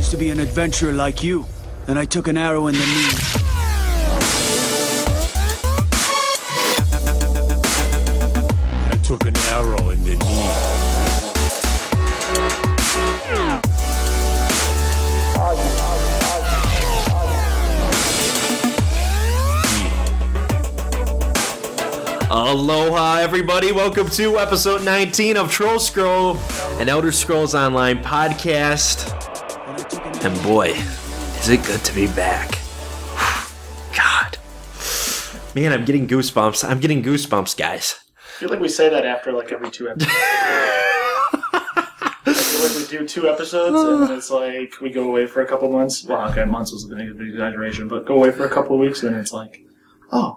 used to be an adventurer like you. Then I took an arrow in the knee. I took an arrow in the knee. Aloha, everybody. Welcome to episode 19 of Troll Scroll, an Elder Scrolls Online podcast. And boy, is it good to be back. God. Man, I'm getting goosebumps. I'm getting goosebumps, guys. I feel like we say that after like every 2 episodes. I feel like we do 2 episodes and then it's like we go away for a couple months. Well, okay, months was an exaggeration, but go away for a couple of weeks and then it's like, oh,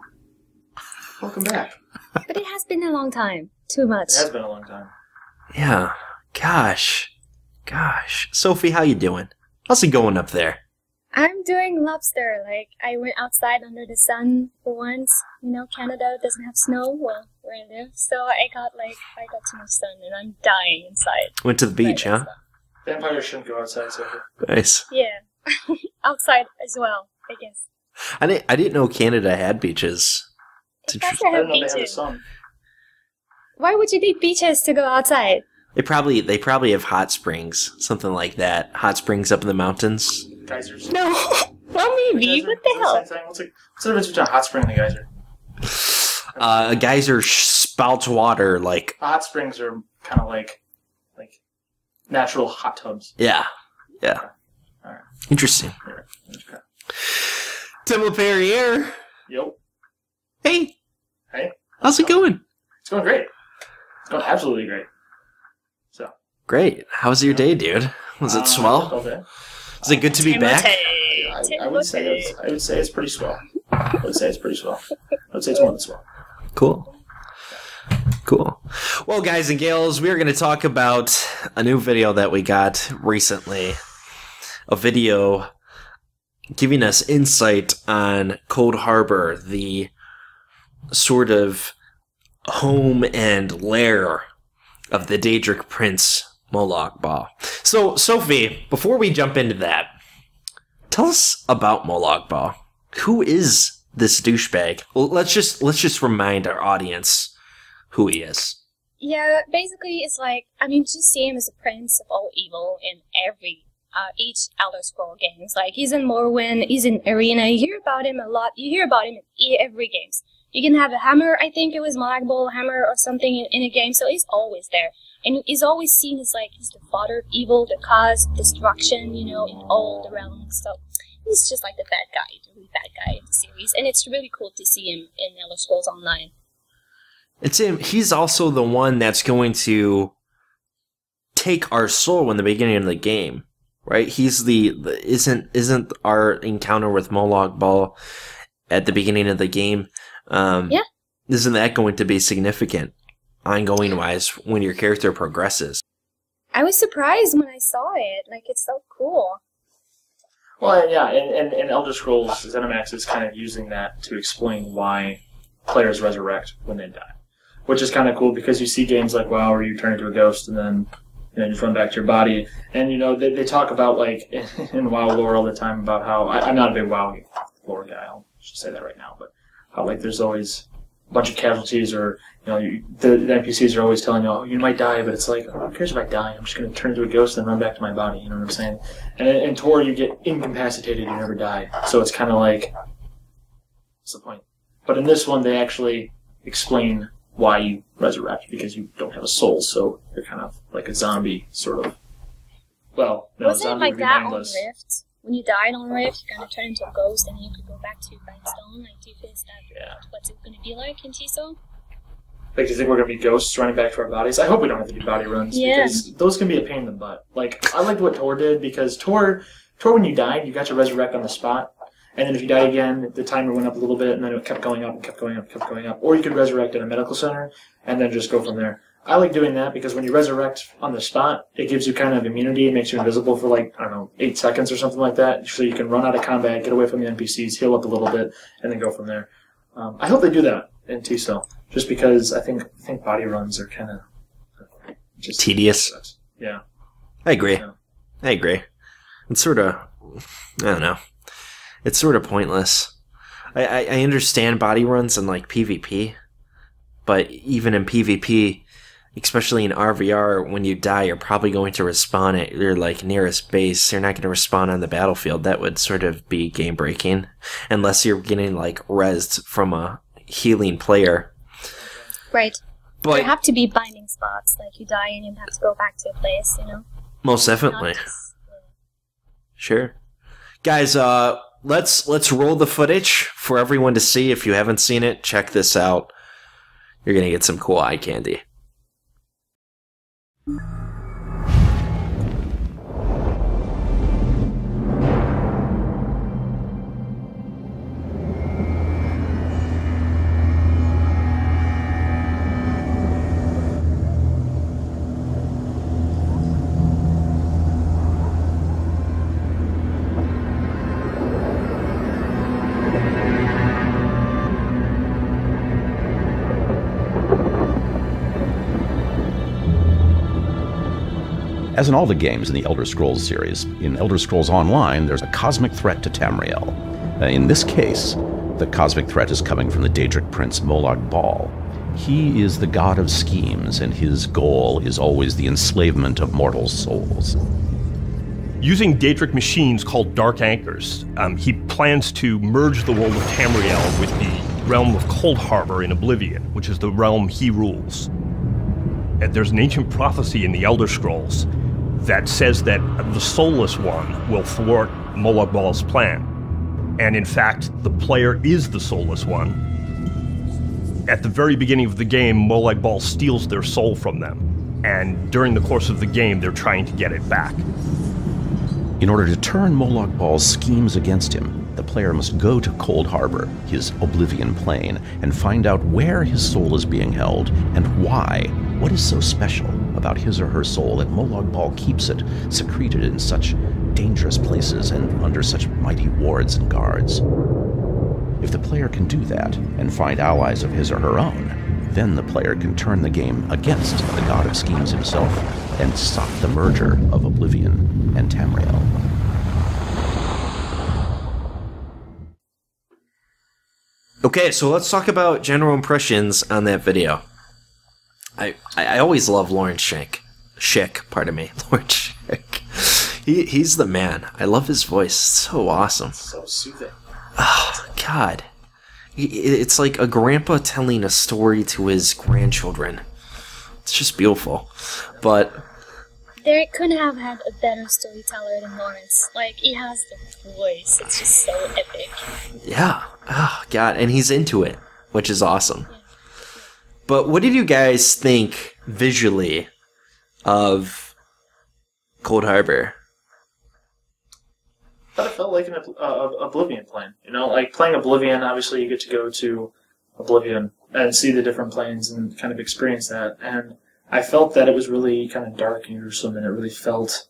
welcome back. But it has been a long time. Too much. It has been a long time. Yeah. Gosh. Sophie, how you doing? How's it going up there? I'm doing lobster. Like, I went outside under the sun for once. You know, Canada doesn't have snow, well, where I live. So I got too much sun and I'm dying inside. Went to the beach, huh? Vampires shouldn't go outside, Sophie. Nice. Yeah. Outside as well, I guess. I didn't know Canada had beaches. It I have didn't know they had the beaches. sun. Why would you need beaches to go outside? They probably have hot springs, something like that. Hot springs up in the mountains. Geysers. No. Well, maybe. Geyser? What the hell? Is that the same thing? What's the difference between a hot spring and a geyser? A geyser spouts water like. Hot springs are kind of like natural hot tubs. Yeah. Alright. Interesting. Okay. Tim LePerriere. Yep. Hey. Hey. How's it going? It's going great. It's going absolutely great. So. Great. How was your day, dude? Was it swell? All day. Is it good to be back? I would say it's pretty swell. I would say it's more than swell. Cool. Well, guys and gals, we are going to talk about a new video that we got recently. A video giving us insight on Coldharbour, the sort of home and lair of the Daedric Prince Molag Bal. So, Sophie, before we jump into that, tell us about Molag Bal. Who is this douchebag? Well, let's just remind our audience who he is. Yeah, basically it's like, I mean, just see him as a prince of all evil in each Elder Scroll games. Like, he's in Morrowind, he's in Arena, you hear about him a lot, you hear about him in every game. You can have a hammer, I think it was Molag Bal hammer or something in a game, so he's always there. And he's always seen as like, he's the father of evil, the cause of destruction, you know, in all the realms. So he's just like the really bad guy in the series. And it's really cool to see him in Elder Scrolls Online. It's him. He's also the one that's going to take our soul in the beginning of the game, right? He's isn't our encounter with Molag Bal at the beginning of the game? Yeah. Isn't that going to be significant, ongoing wise, when your character progresses? I was surprised when I saw it. Like, it's so cool. Well, yeah, and Elder Scrolls ZeniMax is kind of using that to explain why players resurrect when they die. Which is kind of cool because you see games like WoW where you turn into a ghost and then you just run back to your body. And, you know, they talk about, like, in WoW lore all the time about how... I'm not a big WoW lore guy, I'll just say that right now, but how, like, there's always a bunch of casualties or, you know, the NPCs are always telling you, oh, you might die, but it's like, oh, who cares if I die? I'm just going to turn into a ghost and run back to my body, you know what I'm saying? And in Tor, you get incapacitated, you never die. So it's kind of like, what's the point? But in this one, they actually explain why you resurrect, because you don't have a soul, so you're kind of like a zombie, sort of. Well, no, wasn't it zombie like would be that mindless. on Rift? When you died on Rift, you kind of turn into a ghost, and you could go back to your grindstone. Like, do you feel what's it going to be like in TSO? Like, do you think we're going to be ghosts running back to our bodies? I hope we don't have to do body runs, because those can be a pain in the butt. Like, I liked what Tor did, because Tor, when you died, you got to resurrect on the spot. And then if you died again, the timer went up a little bit, and then it kept going up and kept going up and kept going up. Or you could resurrect in a medical center, and then just go from there. I like doing that because when you resurrect on the spot, it gives you kind of immunity. It makes you invisible for, like, I don't know, 8 seconds or something like that. So you can run out of combat, get away from the NPCs, heal up a little bit, and then go from there. I hope they do that in T-Cell, just because I think body runs are kind of just tedious. Yeah. I agree. Yeah. I agree. It's sort of, I don't know. It's sort of pointless. I understand body runs in like PvP, but even in PvP, especially in RVR, when you die, you're probably going to respawn at your like nearest base. You're not going to respawn on the battlefield. That would sort of be game breaking, unless you're getting like rezzed from a healing player. Right. But there have to be binding spots, like you die and you have to go back to a place, you know? most definitely. Sure. Guys, let's roll the footage for everyone to see. If you haven't seen it, check this out. You're going to get some cool eye candy. As in all the games in the Elder Scrolls series, in Elder Scrolls Online, there's a cosmic threat to Tamriel. In this case, the cosmic threat is coming from the Daedric prince Molag Bal. He is the god of schemes, and his goal is always the enslavement of mortal souls. Using Daedric machines called Dark Anchors, he plans to merge the world of Tamriel with the realm of Coldharbour in Oblivion, which is the realm he rules. And there's an ancient prophecy in the Elder Scrolls that says that the Soulless One will thwart Molag Bal's plan. And in fact, the player is the Soulless One. At the very beginning of the game, Molag Bal steals their soul from them. And during the course of the game, they're trying to get it back. In order to turn Molag Bal's schemes against him, the player must go to Coldharbour, his Oblivion plane, and find out where his soul is being held and why. What is so special about his or her soul that Molag Bal keeps it secreted in such dangerous places and under such mighty wards and guards? If the player can do that and find allies of his or her own, then the player can turn the game against the god of schemes himself and stop the merger of Oblivion and Tamriel. Okay, so let's talk about general impressions on that video. I always love Lawrence Schick, pardon me, Lawrence Schick. He's the man. I love his voice. It's so awesome. So soothing. Oh, God. It's like a grandpa telling a story to his grandchildren. It's just beautiful. But They couldn't have had a better storyteller than Lawrence. Like, he has the voice. It's just so epic. yeah. Oh, God. And he's into it, which is awesome. Yeah. But what did you guys think visually of Coldharbour? I thought it felt like an Oblivion plane. You know, like playing Oblivion, obviously you get to go to Oblivion and see the different planes and kind of experience that. And I felt that it was really kind of dark and gruesome, and it really felt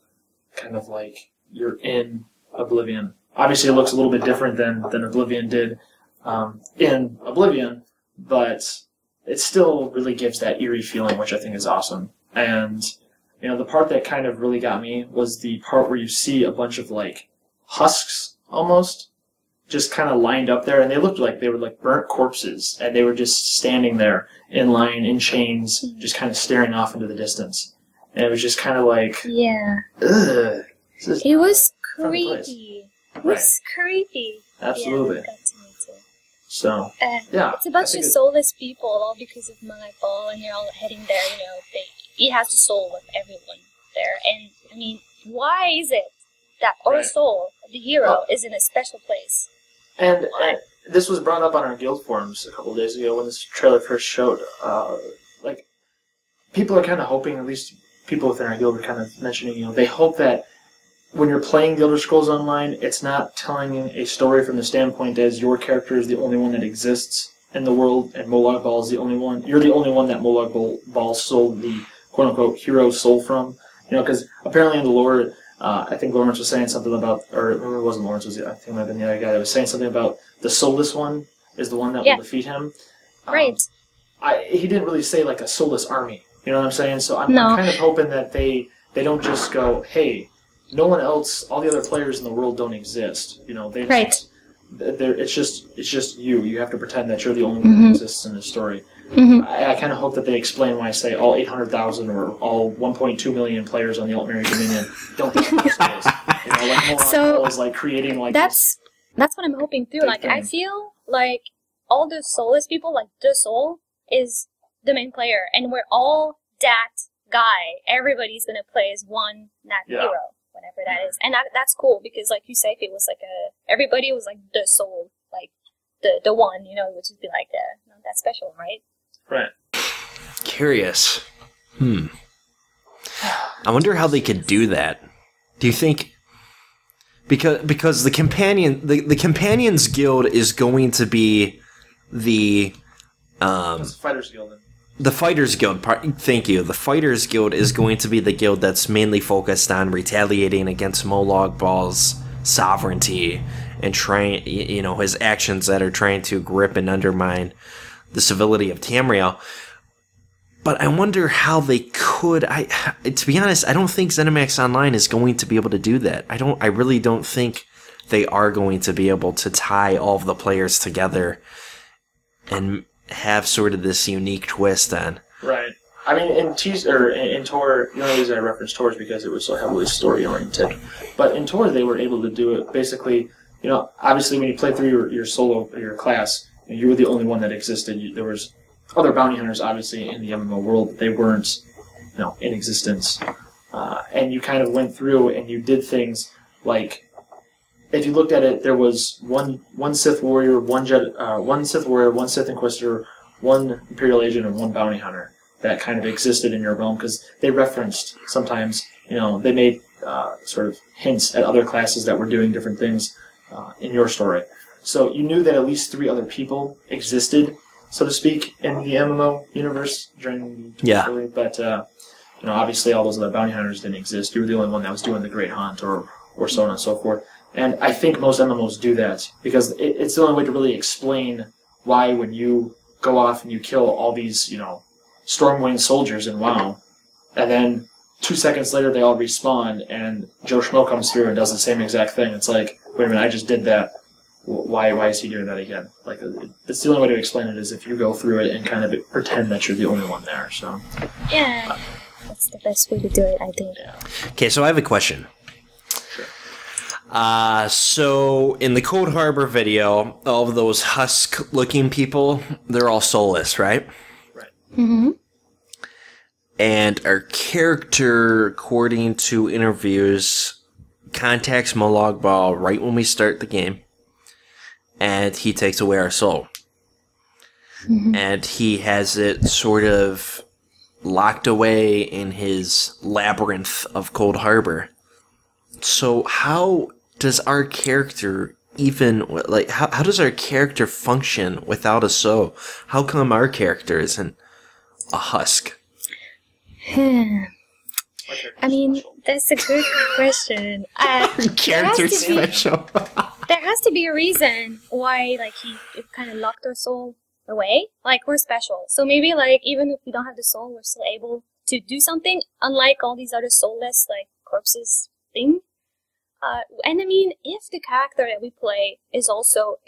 kind of like you're in Oblivion. Obviously it looks a little bit different than Oblivion did in Oblivion, but it still really gives that eerie feeling, which I think is awesome. And, you know, the part that kind of really got me was the part where you see a bunch of, like, husks, almost, just kind of lined up there, and they looked like they were, like, burnt corpses, and they were just standing there in line, in chains, just kind of staring off into the distance. And it was just kind of like, Yeah. ugh. It was creepy. It was creepy. Absolutely. Yeah, that got to me too. So, yeah. It's a bunch of soulless people, all because of Molag Bal, and they're all heading there, you know. He has the soul of everyone there. And, I mean, why is it that our soul, the hero, is in a special place? And this was brought up on our guild forums a couple of days ago when this trailer first showed. Like, people are kind of hoping, at least people within our guild are kind of mentioning, you know, they hope that when you're playing the Elder Scrolls Online, it's not telling a story from the standpoint as your character is the only one that exists in the world, and Molag Bal is the only one. You're the only one that Molag Bal stole the quote-unquote hero soul from. You know, because apparently in the lore, I think Lawrence was saying something about, or it wasn't Lawrence, I think it might have been the other guy that was saying something about the soulless one is the one that will defeat him. Right. He didn't really say like a soulless army. You know what I'm saying? So I'm kind of hoping that they don't just go, hey, no one else, all the other players in the world don't exist. You know, it's just you. You have to pretend that you're the only one who exists in the story. I kind of hope that they explain why I say all 800,000 or all 1.2 million players on the Altmeri Dominion don't have souls. You know, like Molag Bal is like creating like that's what I'm hoping too. Like I feel like all the soulless people, like the soul, is the main player, and we're all that guy. Everybody's gonna play as that hero, whatever that is, and that's cool because, like you say, it was like everybody was like the soul, like the one, you know, which would be like that special, right? Right. Curious. I wonder how they could do that. Do you think? Because the Companions Guild is going to be the Fighters Guild. The Fighters Guild. Thank you. The Fighters Guild is going to be the guild that's mainly focused on retaliating against Molag Bal's sovereignty and trying, you know, his actions that are trying to grip and undermine the civility of Tamriel. But I wonder how they could. To be honest, I don't think ZeniMax Online is going to be able to do that. I really don't think they are going to be able to tie all of the players together and have sort of this unique twist on. Right. I mean, in Tor, the only reason I referenced Tor is because it was so heavily story oriented. But in Tor, they were able to do it basically. You know, obviously, when you play through your class, you were the only one that existed. There was other bounty hunters, obviously, in the MMO world, but they weren't, you know, in existence. And you kind of went through and you did things like, if you looked at it, there was one Sith warrior, one Sith warrior, one Sith Inquisitor, one Imperial agent, and one bounty hunter that kind of existed in your realm because they referenced sometimes, you know, they made sort of hints at other classes that were doing different things in your story. So you knew that at least 3 other people existed, so to speak, in the MMO universe during the story. But you know, obviously all those other bounty hunters didn't exist. You were the only one that was doing the Great Hunt or so on and so forth. And I think most MMOs do that because it's the only way to really explain why when you go off and you kill all these, you know, Stormwind soldiers in WoW, and then 2 seconds later they all respawn and Joe Schmo comes through and does the same exact thing. It's like, wait a minute, I just did that. Why is he doing that again? Like, it's the only way to explain it is if you go through it and kind of pretend that you're the only one there. So yeah, that's the best way to do it, I think. Yeah. Okay, so I have a question. Sure. So in the Coldharbour video, all of those husk-looking people, they're all soulless, right? Right. Mm-hmm. And our character, according to interviews, contacts Molag Bal right when we start the game. And he takes away our soul. Mm-hmm. And he has it sort of locked away in his labyrinth of Coldharbour. So how does our character even, like, how does our character function without a soul? How come our character isn't a husk? I mean, that's a good question. Character's special. There has to be a reason why, like, he kind of locked our soul away. Like, we're special. So maybe, like, even if we don't have the soul, we're still able to do something, unlike all these other soulless, like, corpses thing. And I mean, if the character that we play is also,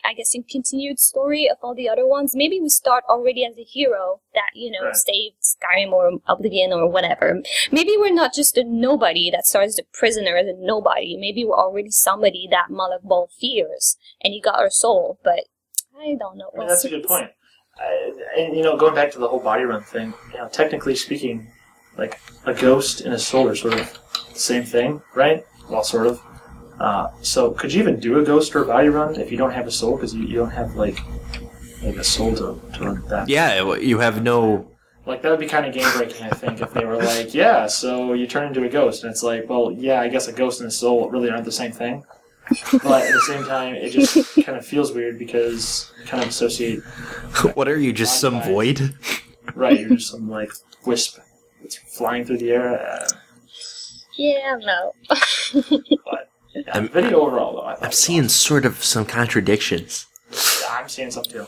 I guess, in continued story of all the other ones, maybe we start already as a hero that, you know, saved Skyrim or Oblivion or whatever. Maybe we're not just a nobody that starts the prisoner as a nobody. Maybe we're already somebody that Molag Bal fears, and he got our soul, but I don't know. I mean, that's a good point. And, you know, going back to the whole body run thing, you know, technically speaking, like, a ghost and a soul are sort of the same thing, right? Well, sort of. So could you even do a ghost or a body run if you don't have a soul? Because you don't have, like a soul to run that. Yeah, you have no... Like, that would be kind of game-breaking, I think, if they were like, yeah, so you turn into a ghost. And it's like, well, yeah, I guess a ghost and a soul really aren't the same thing. But at the same time, it just kind of feels weird because you kind of associate... What are you, just some void? Right, you're just some, like, wisp that's flying through the air. Yeah, no. But, yeah, video overall, though, I thought I'm seeing sort of some contradictions. Yeah, I'm seeing some, too.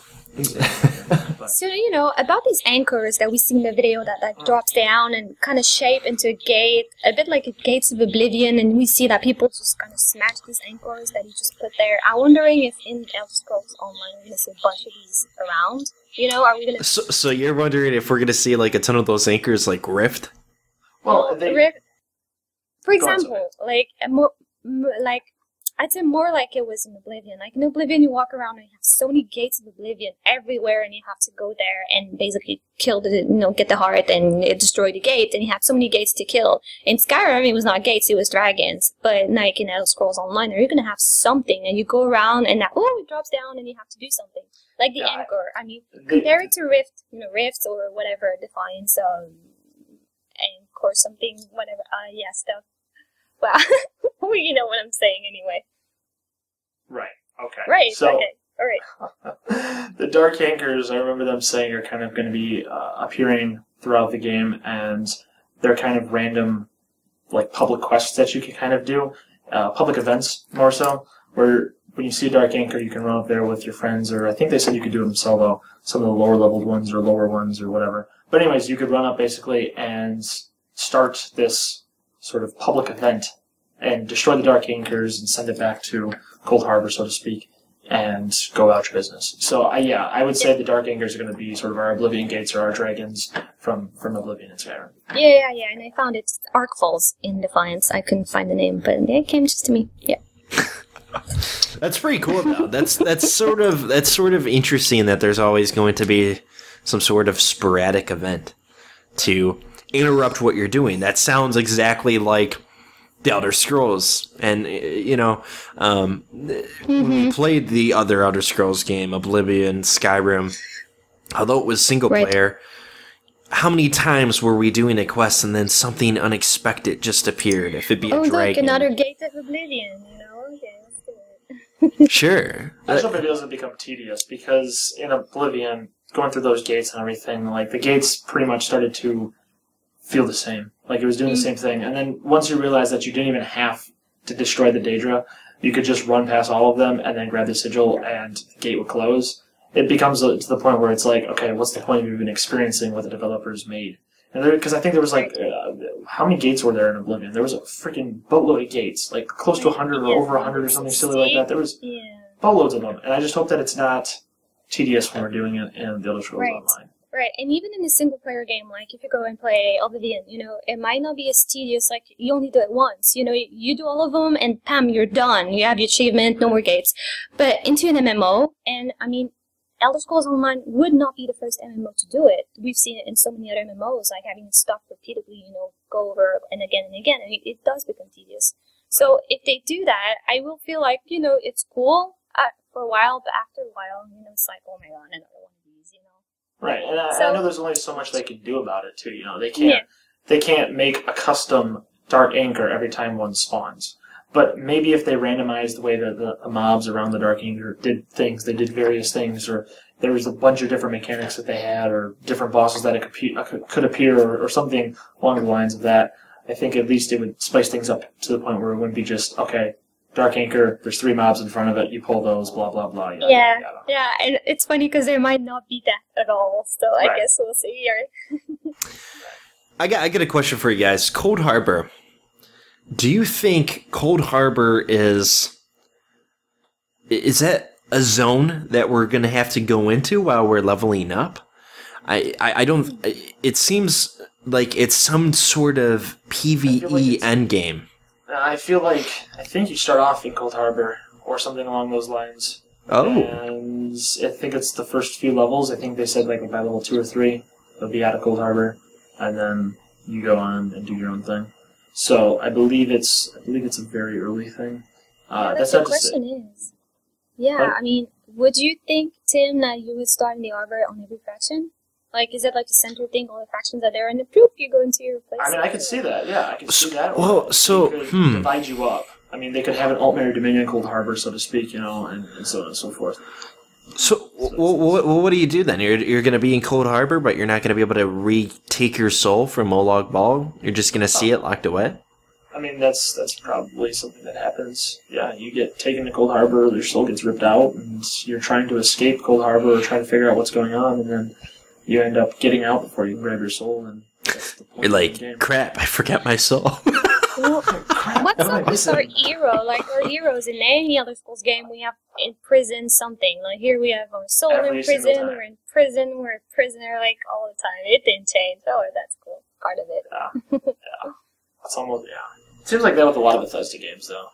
So, you know, about these anchors that we see in the video that drops down and kind of shape into a gate, a bit like a Gates of Oblivion, and we see that people just kind of smash these anchors that you just put there. I'm wondering if in Elder Scrolls Online we're going to see a bunch of these around. You know, are we going to... So you're wondering if we're going to see, like, a ton of those anchors, like, rift? Well, for example, like, like, I'd say more like it was in Oblivion. Like in Oblivion, you walk around and you have so many gates of Oblivion everywhere, and you have to go there and basically kill the, you know, get the heart and destroy the gate. And you have so many gates to kill. In Skyrim, it was not gates; it was dragons. But like in Elder Scrolls Online, you're gonna have something, and you go around and it drops down, and you have to do something. Like the anchor. I mean, compare it to Rift, you know, Rifts or whatever Defiance, and of course something, whatever. Stuff. Wow, well, you know what I'm saying anyway. Right. Okay. Right. So, okay. All right. The Dark Anchors, I remember them saying, are kind of going to be appearing throughout the game, and they're kind of random, like public quests that you can kind of do, public events more so, where when you see a Dark Anchor, you can run up there with your friends, or I think they said you could do them solo, some of the lower leveled ones or lower ones or whatever. But anyways, you could run up basically and start this sort of public event and destroy the Dark Anchors and send it back to Coldharbour, so to speak, and go about your business. So, I would say the Dark Anchors are going to be sort of our Oblivion Gates or our dragons from Oblivion and Skyrim. Yeah, and I found it Arc Falls in Defiance. I couldn't find the name, but it came just to me. Yeah. That's pretty cool, though. That's sort of interesting that there's always going to be some sort of sporadic event to interrupt what you're doing. That sounds exactly like the Elder Scrolls, and you know, when we played the other Elder Scrolls game, Oblivion, Skyrim, although it was single player, how many times were we doing a quest and then something unexpected just appeared? If it be a dragon, like another Gate of Oblivion, you know? Okay, let's do it. Sure. I just hope it doesn't become tedious, because in Oblivion, going through those gates and everything, like the gates pretty much started to feel the same. Like it was doing the same thing. And then once you realize that you didn't even have to destroy the Daedra, you could just run past all of them and then grab the sigil and the gate would close. It becomes to the point where it's like, okay, what's the point of even experiencing what the developers made? And because I think there was like, how many gates were there in Oblivion? There was a freaking boatload of gates, like close to 100 or over 100 or something silly like that. There was boatloads of them. And I just hope that it's not tedious when we're doing it in the Elder Scrolls Online. Right, and even in a single-player game, like if you go and play Oblivion, you know, it might not be as tedious, like you only do it once. You know, you do all of them, and bam, you're done. You have your achievement, no more gates. But into an MMO, and I mean, Elder Scrolls Online would not be the first MMO to do it. We've seen it in so many other MMOs, like having stuff repeatedly, you know, go over and again, and it does become tedious. So if they do that, I will feel like, you know, it's cool for a while, but after a while, you know, it's like, oh my god, another one of these, you know. Right, and I know there's only so much they can do about it too. You know, they can't make a custom Dark Anchor every time one spawns. But maybe if they randomized the way that the mobs around the Dark Anchor did things, they did various things, or there was a bunch of different mechanics that they had, or different bosses that could appear, or something along the lines of that. I think at least it would spice things up to the point where it wouldn't be just, okay, Dark Anchor, there's 3 mobs in front of it, you pull those, blah, blah, blah. Yeah, and it's funny because there might not be that at all, so I guess we'll see, right? I got a question for you guys. Coldharbour. Do you think Coldharbour is that a zone that we're going to have to go into while we're leveling up? I don't... It seems like it's some sort of PvE endgame. I think you start off in Coldharbour or something along those lines. Oh. And I think it's the first few levels. I think they said like by level 2 or 3, they'll be out of Coldharbour, and then you go on and do your own thing. So I believe it's a very early thing. That's the question is. Yeah, I mean, would you think, Tim, that you would start in the Arbor on every faction? Like, is it like the center thing, all the factions are there, and then poof, you go into your place? I mean, I could see that, yeah, I could see that. Well, so, they could divide you up. I mean, they could have an Altmare Dominion Coldharbour, so to speak, you know, and so on and so forth. So what do you do then? You're going to be in Coldharbour, but you're not going to be able to retake your soul from Molag Bal? You're just going to see it locked away? I mean, that's probably something that happens. Yeah, you get taken to Coldharbour, your soul gets ripped out, and you're trying to escape Coldharbour or trying to figure out what's going on, and then you end up getting out before you can grab your soul, and that's the point. You're of the like, game. crap, I forgot my soul. Well, what's up with our hero? Like, our heroes in any other Scrolls game, we have in prison something. Like, here we have our soul Every in single prison, time. we're in prison, we're a prisoner, like, all the time. It didn't change. Oh, that's cool. Part of it. Yeah. It's almost, yeah. It seems like that with a lot of Bethesda games, though.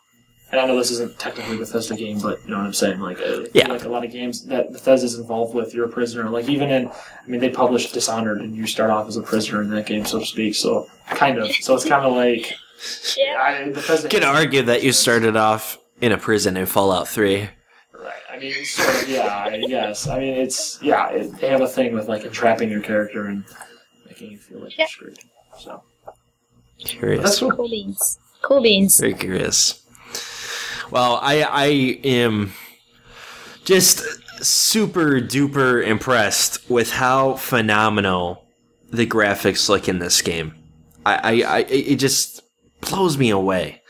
And I know this isn't technically a Bethesda game, but you know what I'm saying? Like, like a lot of games that Bethesda's involved with, you're a prisoner. Like, even in, I mean, they published Dishonored, and you start off as a prisoner in that game, so to speak. So, kind of. So it's kind of like... Yeah. Bethesda You can argue that you started off in a prison in Fallout 3. Right. I mean, sort of, yeah, I guess. I mean, it's, yeah, they have a thing with, like, entrapping your character and making you feel like you're screwed. So, Curious. that's cool. Cool beans. Cool beans. Very curious. Well, I am just super duper impressed with how phenomenal the graphics look in this game. It just blows me away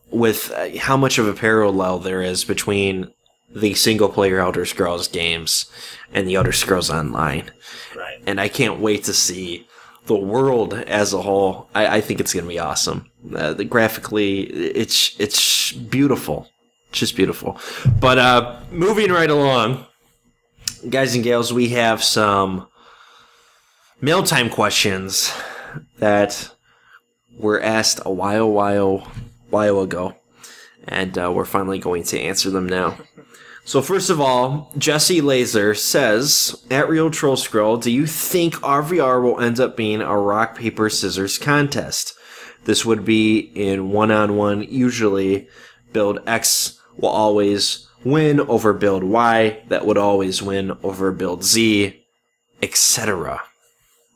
with how much of a parallel there is between the single player Elder Scrolls games and the Elder Scrolls Online. Right. And I can't wait to see the world as a whole. I think it's going to be awesome. Graphically, it's beautiful. It's just beautiful. But moving right along, guys and gals, we have some mail time questions that were asked a while ago, and we're finally going to answer them now. So first of all, Jesse Laser says, at Real Troll Scroll, do you think RVR will end up being a rock, paper, scissors contest? This would be in one-on-one. Usually, build X will always win over build Y. That would always win over build Z, etc.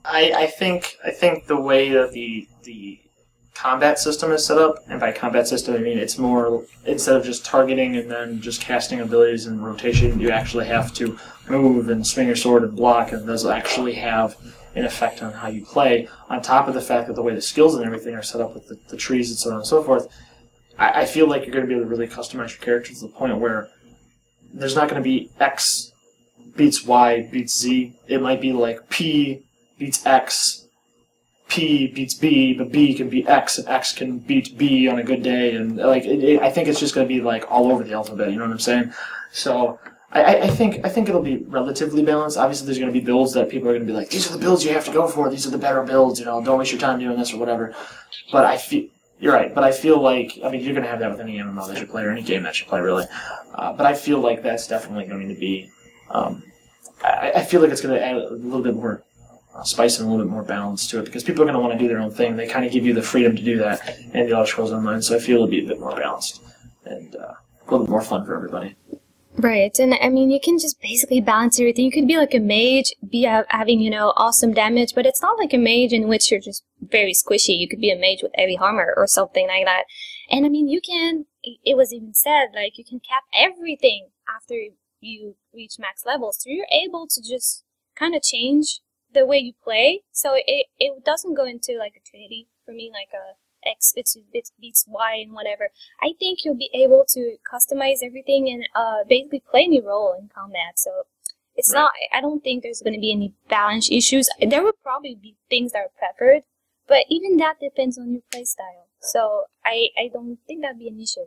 I think the way that the combat system is set up, and by combat system I mean it's more, instead of just targeting and then just casting abilities in rotation, you actually have to move and swing your sword and block, and those actually have an effect on how you play, on top of the fact that the way the skills and everything are set up with the trees and so on and so forth. I feel like you're going to be able to really customize your character to the point where there's not going to be X beats Y beats Z. It might be like P beats X, P beats B, but B can beat X, and X can beat B on a good day, and like I think it's just going to be like all over the alphabet. You know what I'm saying? So I think it'll be relatively balanced. Obviously, there's going to be builds that people are going to be like, these are the builds you have to go for. These are the better builds. You know, don't waste your time doing this or whatever. But I feel you're right. But I feel like, I mean, you're going to have that with any MMO that you play or any game that you play, really. But I feel like that's definitely going to be. I feel like it's going to add a little bit more spice and a little bit more balance to it, because people are going to want to do their own thing. They kind of give you the freedom to do that in the Elder Scrolls Online, so I feel it'll be a bit more balanced and a little bit more fun for everybody. Right, and I mean, you can just basically balance everything. You could be like a mage, having, you know, awesome damage, but it's not like a mage in which you're just very squishy. You could be a mage with heavy armor or something like that. And I mean, you can, it was even said, like, you can cap everything after you reach max level. So you're able to just kind of change the way you play. So it doesn't go into like a Trinity for me, like a X beats Y and whatever. I think you'll be able to customize everything and basically play any role in combat. So it's not, I don't think there's going to be any balance issues. There will probably be things that are preferred, but even that depends on your playstyle. So I don't think that'd be an issue.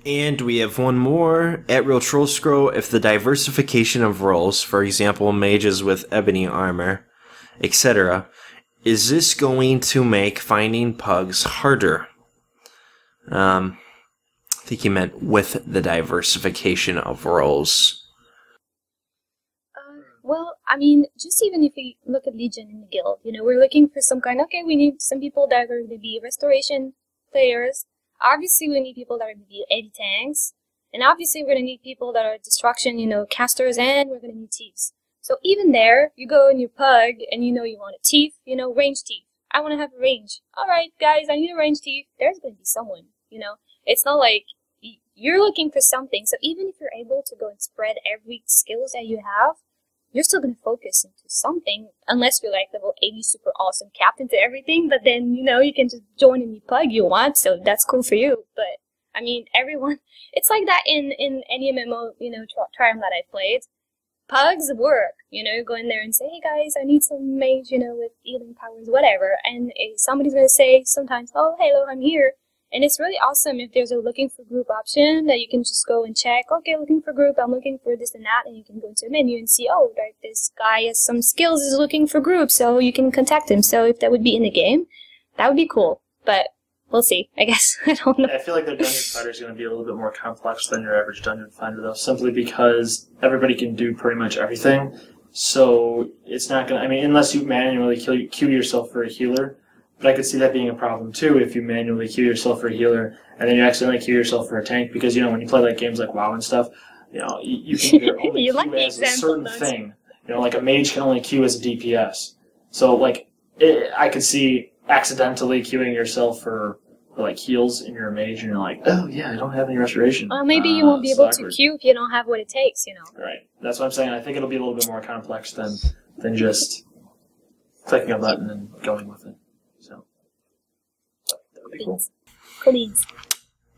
And we have one more. At Real Troll Scroll, if the diversification of roles, for example, mages with ebony armor, etc., is this going to make finding pugs harder? I think he meant with the diversification of roles. Well, I mean, just even if we look at Legion in the guild, you know, we're looking for some kind, okay, we need some people that are going to be restoration players. Obviously, we need people that are going to be heavy tanks. And obviously, we're going to need people that are destruction, you know, casters, and we're going to need thieves. So even there, you go in your pug, and you know you want a thief, you know, range thief. I want to have a range. Alright, guys, I need a range thief. There's going to be someone, you know. It's not like you're looking for something. So even if you're able to go and spread every skills that you have, you're still going to focus into something, unless you're like level 80 super awesome captain to everything, but then, you know, you can just join any pug you want, so that's cool for you. But, I mean, everyone, it's like that in any MMO, you know, triumph that I've played. Pugs work, you know, go in there and say, hey guys, I need some mage, you know, with healing powers, whatever, and somebody's going to say sometimes, oh, hello, I'm here. And it's really awesome if there's a looking for group option that you can just go and check, okay, looking for group, I'm looking for this and that, and you can go into a menu and see, oh, right, this guy has some skills, is looking for group, so you can contact him. So if that would be in the game, that would be cool. But we'll see, I guess. I don't know. I feel like the dungeon fighter is going to be a little bit more complex than your average dungeon finder, though, simply because everybody can do pretty much everything. So it's not going to, I mean, unless you manually queue yourself for a healer. But I could see that being a problem, too, if you manually queue yourself for a healer, and then you accidentally queue yourself for a tank, because, you know, when you play, like, games like WoW and stuff, you know, you can only You queue like as a certain thing. You know, like, a mage can only queue as a DPS. So, like, I could see accidentally queuing yourself for, like, heals in your mage, and you're like, oh, yeah, I don't have any restoration. Well, maybe you won't be able to queue if you don't have what it takes, you know. Right. That's what I'm saying. I think it'll be a little bit more complex than just clicking a button and going with it. So, that would be cool. Cool.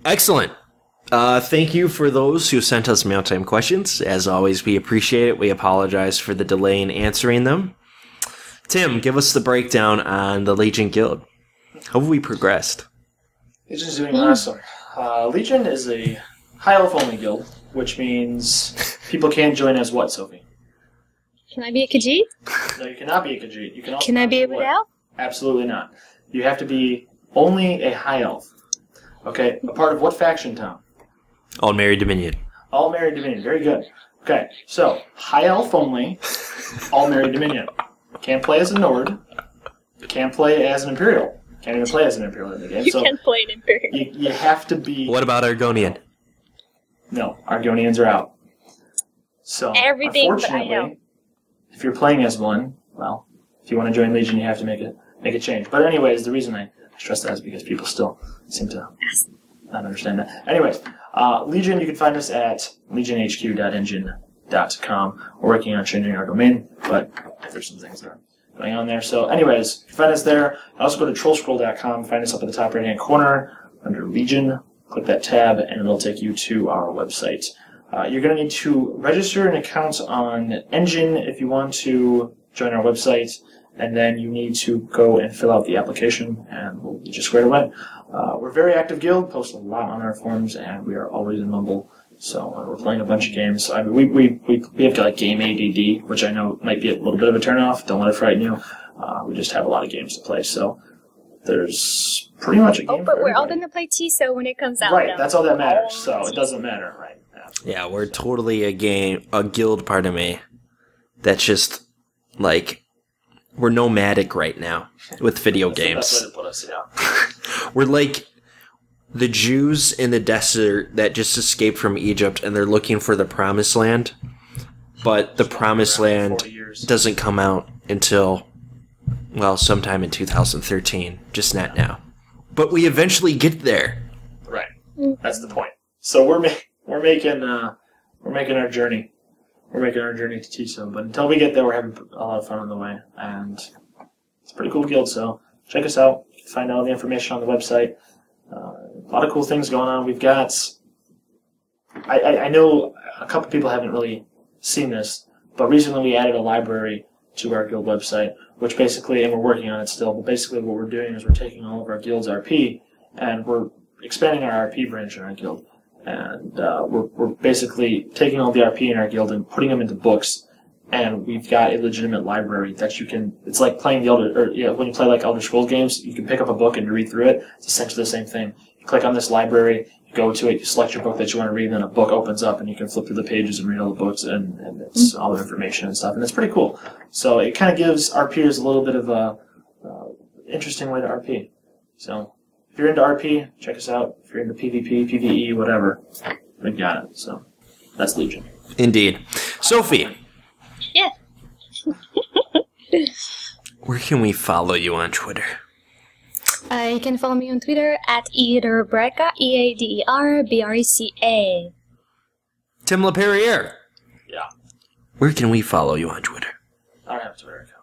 Excellent. Thank you for those who sent us mail-time questions. As always, we appreciate it. We apologize for the delay in answering them. Tim, give us the breakdown on the Legion Guild. How have we progressed? Legion's doing awesome. Legion is a high elf only guild, which means people can't join as what, Sophie? Can I be a Khajiit? No, you cannot be a Khajiit. You can also Can I be a what? Wood Absolutely not. You have to be only a high elf. Okay, a part of what faction town? All Married Dominion. All Married Dominion. Very good. Okay, so high elf only, All Married Dominion. Can't play as a Nord. Can't play as an Imperial. Can't even play as an Imperial in the game. You can play an Imperial. You have to be... What about Argonian? No, Argonians are out. So, Everything but I know. unfortunately, if you're playing as one, well, if you want to join Legion, you have to make a change. But anyways, the reason I stress that is because people still seem to not understand that. Anyways, Legion, you can find us at legionhq.engine.com. We're working on changing our domain, but there's some things that are going on there. So anyways, you can find us there. Also go to trollscroll.com, find us up at the top right-hand corner under Legion. Click that tab, and it'll take you to our website. You're going to need to register an account on Engine if you want to join our website, and then you need to go and fill out the application, and we'll get you squared away. We're a very active guild, post a lot on our forums, and we are always in mobile, so we're playing a bunch of games. I mean, we have like game ADD, which I know might be a little bit of a turnoff. Don't let it frighten you. We just have a lot of games to play, so there's pretty much a game. Oh, but for we're all everybody. going to play TISO when it comes out. Right, now. that's all that matters. So it doesn't matter, right? Yeah, we're totally a guild, pardon me, that's just, like, we're nomadic right now with video games. That's the best way to put us, yeah. We're like the Jews in the desert that just escaped from Egypt and they're looking for the Promised Land, but the Promised Land doesn't come out until, well, sometime in 2013, just not now. But we eventually get there. Right, that's the point. So we're making our journey. We're making our journey to TISO, but until we get there, we're having a lot of fun on the way, and it's a pretty cool guild. So check us out. Find all the information on the website. A lot of cool things going on. We've got. I know a couple people haven't really seen this, but recently we added a library to our guild website, which basically, and we're working on it still, but basically what we're doing is we're taking all of our guild's RP and we're expanding our RP branch in our guild. And we're basically taking all the RP in our guild and putting them into books, and we've got a legitimate library that you can. It's like playing the when you play like Elder Scrolls games, you can pick up a book and you read through it. It's essentially the same thing. You click on this library, you go to it, you select your book that you want to read, and then a book opens up, and you can flip through the pages and read all the books, and it's all the information and stuff, and it's pretty cool. So it kind of gives RPers a little bit of a interesting way to RP. So. If you're into RP, check us out. If you're into PvP, PvE, whatever, we got it. So that's Legion. Indeed. Sophie. Yeah. Where can we follow you on Twitter? You can follow me on Twitter at Eaderbreka, EADERBRECA. Tim LaPerriere. Yeah. Where can we follow you on Twitter? I don't have a Twitter account.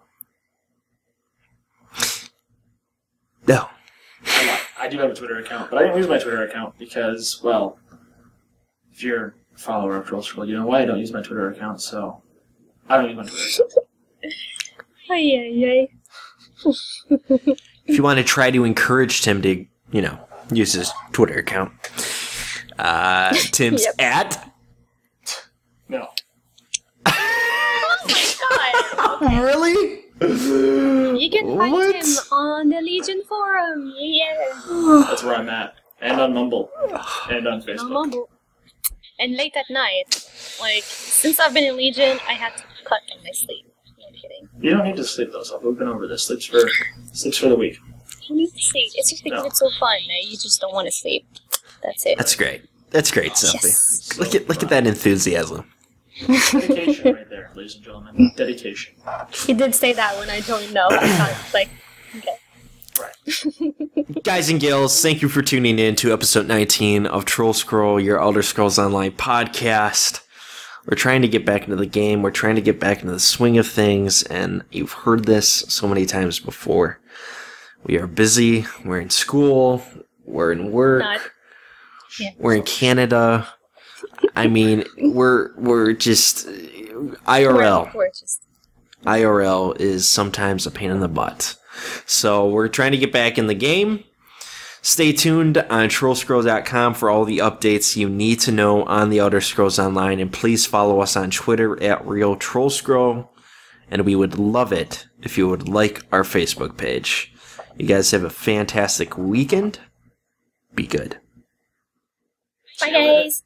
No. I do have a Twitter account, but I didn't use my Twitter account because, well, if you're a follower of Troll Scroll, you know why I don't use my Twitter account, so I don't use my Twitter account. Ay. If you want to try to encourage Tim to, use his Twitter account, Tim's at... No. Oh my god! Really? You can find What? him on the Legion forum. Yeah. That's where I'm at. And on Mumble. And on Facebook. On Mumble. And late at night, like, since I've been in Legion, I had to cut in my sleep. No kidding. You don't need to sleep, though, so we've been over this. Sleeps for the week. You need to sleep. It's just because No. it's so fun. You just don't want to sleep. That's it. That's great. That's great, Sophie. Yes. Look at that enthusiasm. Dedication right there, ladies and gentlemen. Dedication. He did say that when I joined, though. I thought, like, okay. Right. Guys and gals, thank you for tuning in to episode 19 of Troll Scroll, your Elder Scrolls Online podcast. We're trying to get back into the game. We're trying to get back into the swing of things, and you've heard this so many times before. We are busy. We're in school. We're in work. Yeah. We're in Canada. I mean, we're just IRL. We're just... IRL is sometimes a pain in the butt. So we're trying to get back in the game. Stay tuned on trollscroll.com for all the updates you need to know on the Elder Scrolls Online, and please follow us on Twitter at RealTrollScroll. And we would love it if you would like our Facebook page. You guys have a fantastic weekend. Be good. Bye, guys.